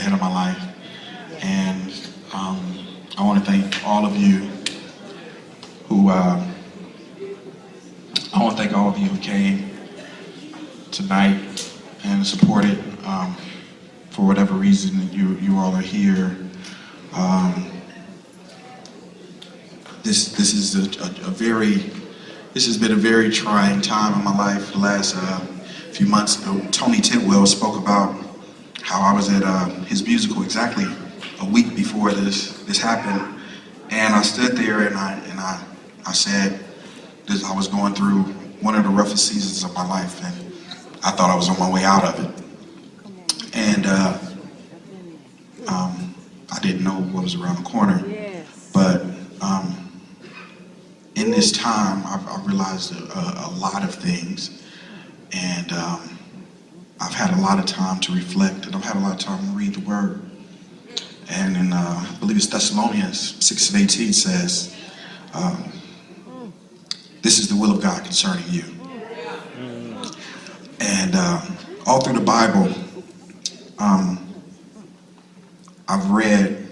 ahead of my life. And I want to thank all of you who came tonight and supported for whatever reason you all are here. This has been a very trying time in my life. The last few months, Tony Titwell spoke about how I was at his musical exactly a week before this happened, and I stood there and I said that I was going through one of the roughest seasons of my life, and I thought I was on my way out of it, and I didn't know what was around the corner, but in this time, I've realized a lot of things, and I've had a lot of time to reflect, and I've had a lot of time to read the Word. And in, I believe it's Thessalonians 6:18 says, this is the will of God concerning you. And all through the Bible, I've read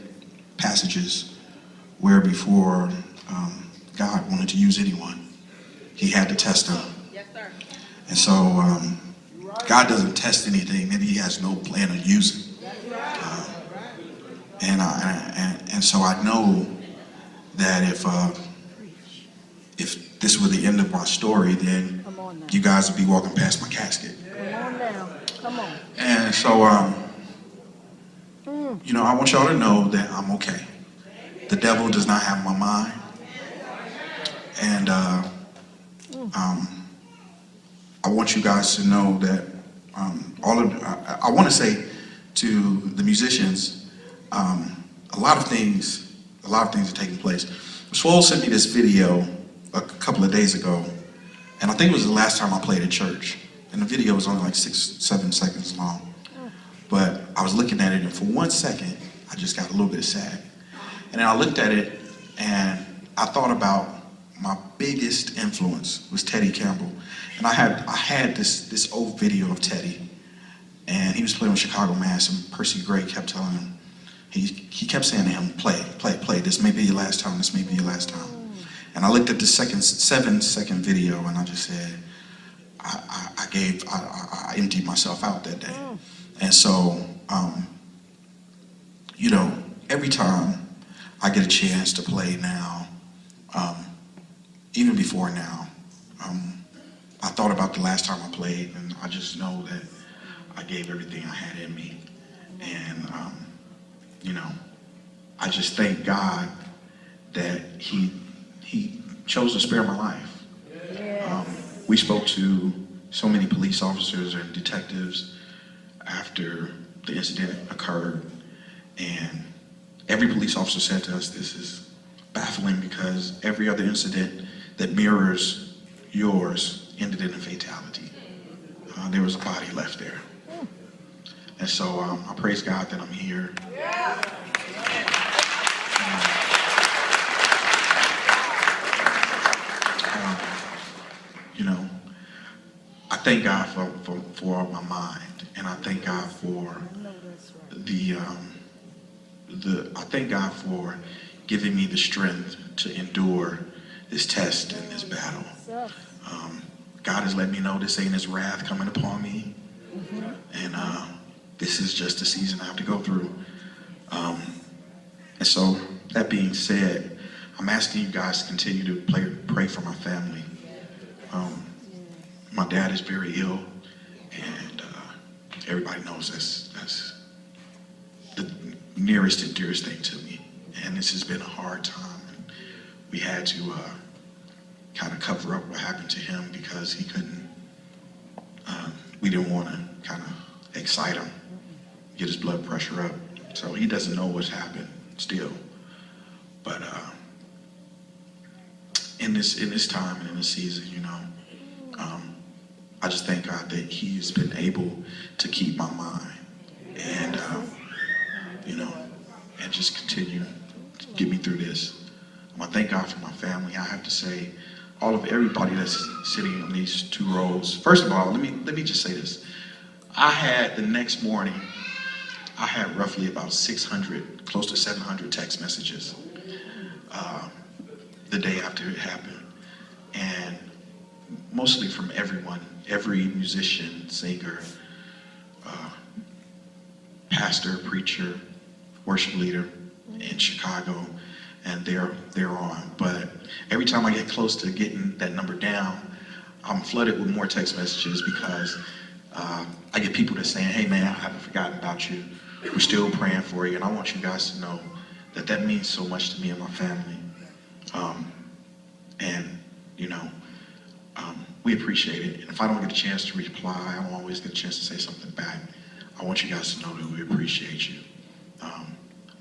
passages where before God wanted to use anyone, he had to test them. Yes, sir. And so God doesn't test anything that he has no plan of using. And so I know that if this were the end of my story, then you guys would be walking past my casket. Come on now. Come on. And so, you know, I want y'all to know that I'm okay. The devil does not have my mind. And I want you guys to know that I want to say to the musicians, a lot of things are taking place. Swole sent me this video a couple of days ago, and I think it was the last time I played at church. And the video was only like 6-7 seconds long. But I was looking at it, and for 1 second, I just got a little bit sad. And then I looked at it, and I thought about my biggest influence was Teddy Campbell. And I had this old video of Teddy, and he was playing with Chicago Mass, and Percy Gray kept telling him, he kept saying to him, play, this may be your last time, this may be your last time. And I looked at the 7-second video, and I just said, I emptied myself out that day. And so, you know, every time I get a chance to play now, even before now, I thought about the last time I played, and I just know that I gave everything I had in me. And, you know, I just thank God that he chose to spare my life. We spoke to so many police officers and detectives after the incident occurred, and every police officer said to us, this is baffling because every other incident that mirrors yours ended in a fatality. There was a body left there. And so I praise God that I'm here. You know, I thank God for my mind, and I thank God for I thank God for giving me the strength to endure this test and this battle. God has let me know this ain't his wrath coming upon me, and this is just a season I have to go through. And so, that being said, I'm asking you guys to continue to pray for my family. My dad is very ill, and everybody knows that's the nearest and dearest thing to me. And this has been a hard time, and we had to kind of cover up what happened to him because he couldn't, we didn't want to kind of excite him, get his blood pressure up. So he doesn't know what's happened still. But in this time and in this season, you know, I just thank God that he's been able to keep my mind and, you know, and just continue to get me through this. I want to thank God for my family. I have to say, everybody that's sitting on these 2 rows. First of all, let me just say this. The next morning, I had roughly about 600, close to 700 text messages the day after it happened. And mostly from everyone, every musician, singer, pastor, preacher, worship leader in Chicago, and they're on. But every time I get close to getting that number down, I'm flooded with more text messages because I get people that saying, hey man, I haven't forgotten about you. We're still praying for you, and I want you guys to know that that means so much to me and my family. And you know, we appreciate it. And if I don't get a chance to reply, I don't always get a chance to say something back. I want you guys to know that we appreciate you.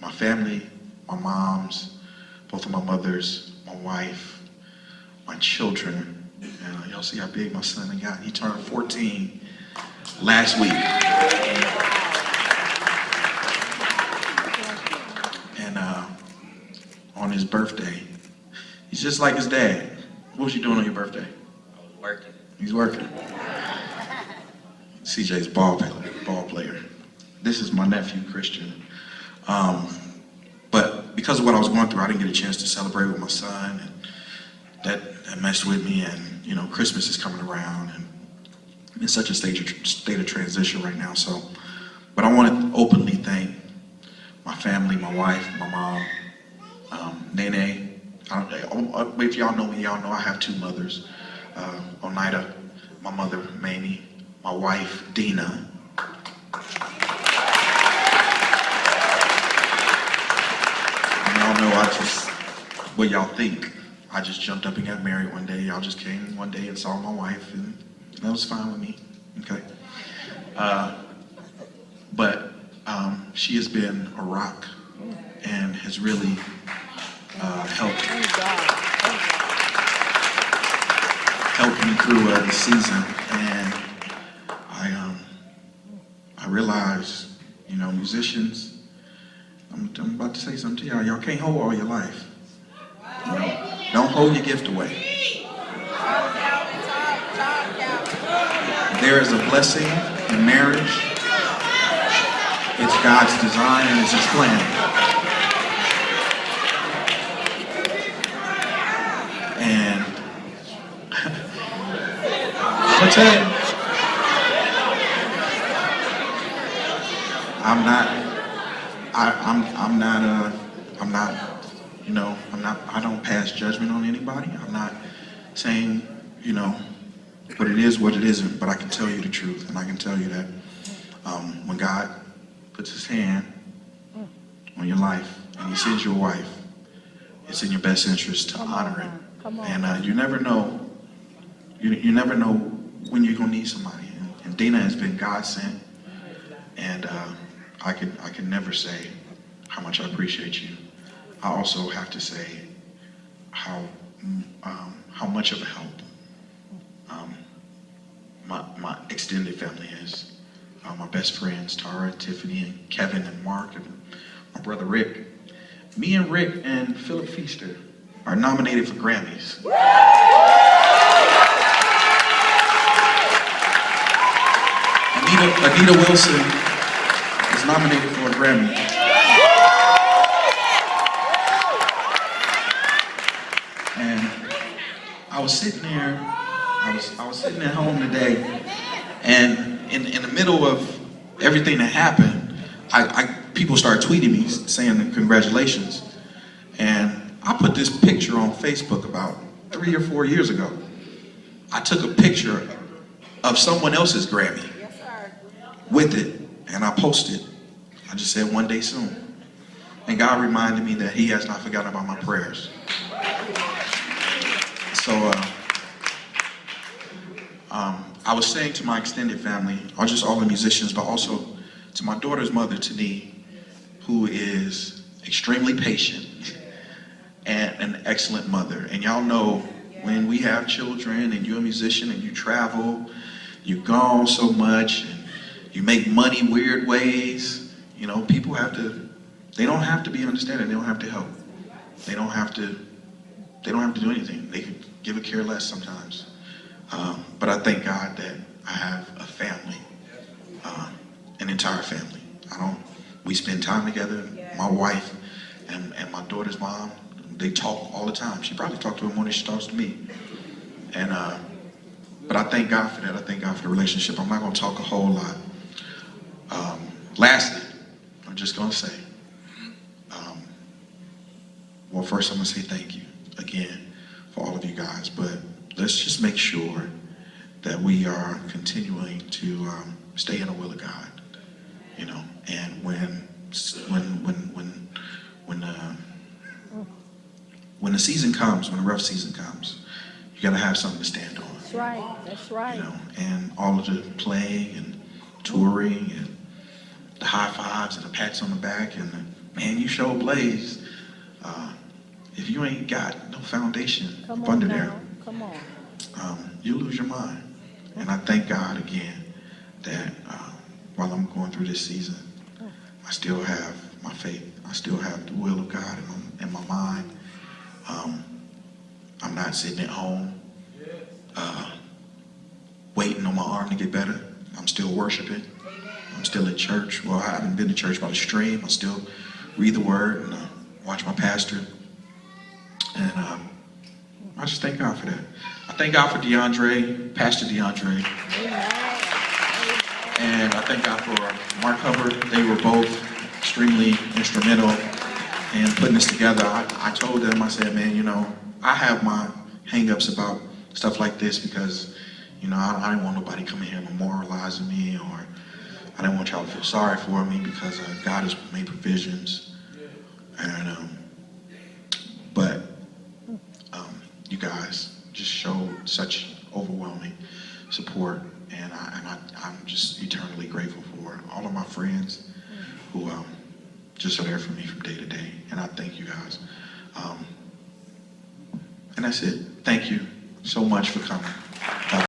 My family, my moms, both of my mothers, my wife, my children. And y'all see how big my son got? He turned 14 last week. And on his birthday, he's just like his dad. What was you doing on your birthday? Working. He's working. CJ's ball player. This is my nephew, Christian. But because of what I was going through, I didn't get a chance to celebrate with my son, and that messed with me. And you know, Christmas is coming around, and I'm in such a state of transition right now. So, but I want to openly thank my family, my wife, my mom, Nene. If y'all know me, y'all know I have two mothers. Oneida, my mother, Mamie, my wife, Dina. And y'all know what y'all think. I just jumped up and got married one day. Y'all just came one day and saw my wife, and that was fine with me, okay? But she has been a rock and has really helped me through the season. And I realized, you know, musicians, I'm about to say something to y'all. Y'all can't hold all your life. You know, don't hold your gift away. There is a blessing in marriage. It's God's design and it's His plan. And I'm gonna tell you, I don't pass judgment on anybody. I'm not saying, you know, what it is, what it isn't, but I can tell you the truth, and I can tell you that when God puts His hand on your life and He sends you a wife, it's in your best interest to honor it. And you never know, you never know when you're gonna need somebody. And Dina has been God sent, and I can never say how much I appreciate you. I also have to say how much of a help my extended family is. My best friends, Tara, Tiffany, and Kevin, and Mark, and my brother Rick. Me and Rick and Philip Feaster are nominated for Grammys. Anita Wilson is nominated for a Grammy. And I was sitting there, I was sitting at home today, and in the middle of everything that happened, people started tweeting me saying congratulations. And I put this picture on Facebook about 3 or 4 years ago. I took a picture of someone else's Grammy with it, and I posted. I just said one day soon. And God reminded me that He has not forgotten about my prayers. So I was saying to my extended family, or just all the musicians, but also to my daughter's mother, Tani, who is extremely patient and an excellent mother. And y'all know when we have children and you're a musician and you travel, you're gone so much, and you make money weird ways, you know, people they don't have to be understanding, they don't have to help. They don't have to do anything. They can give a care less sometimes. But I thank God that I have a family, an entire family. I don't We spend time together. My wife and my daughter's mom, they talk all the time. She probably talks to her more than she talks to me. And but I thank God for that. I thank God for the relationship. I'm not going to talk a whole lot. Lastly, I'm just going to say, well, first I'm going to say thank you again for all of you guys. But let's just make sure that we are continuing to stay in the will of God, you know. And when the season comes, when the rough season comes, you got to have something to stand on. That's right. That's right. You know, and all of the playing and touring and the high fives and the pats on the back and the, man, you show Blaze. If you ain't got no foundation up under there, come on, you lose your mind. And I thank God again that while I'm going through this season, I still have my faith. I still have the will of God in my mind. I'm not sitting at home waiting on my arm to get better. I'm still worshiping. I'm still in church. Well, I haven't been to church by the stream. I still read the word and watch my pastor. And I just thank God for that. I thank God for DeAndre, Pastor DeAndre. And I thank God for Mark Hubbard. They were both extremely instrumental in putting this together. I told them, I said, man, you know, I have my hang-ups about stuff like this because, you know, I didn't want nobody coming here memorializing me, or I didn't want y'all to feel sorry for me because God has made provisions. And but you guys just showed such overwhelming support, and I'm just eternally grateful for all of my friends who just are there for me from day to day, and I thank you guys. And that's it. Thank you so much for coming.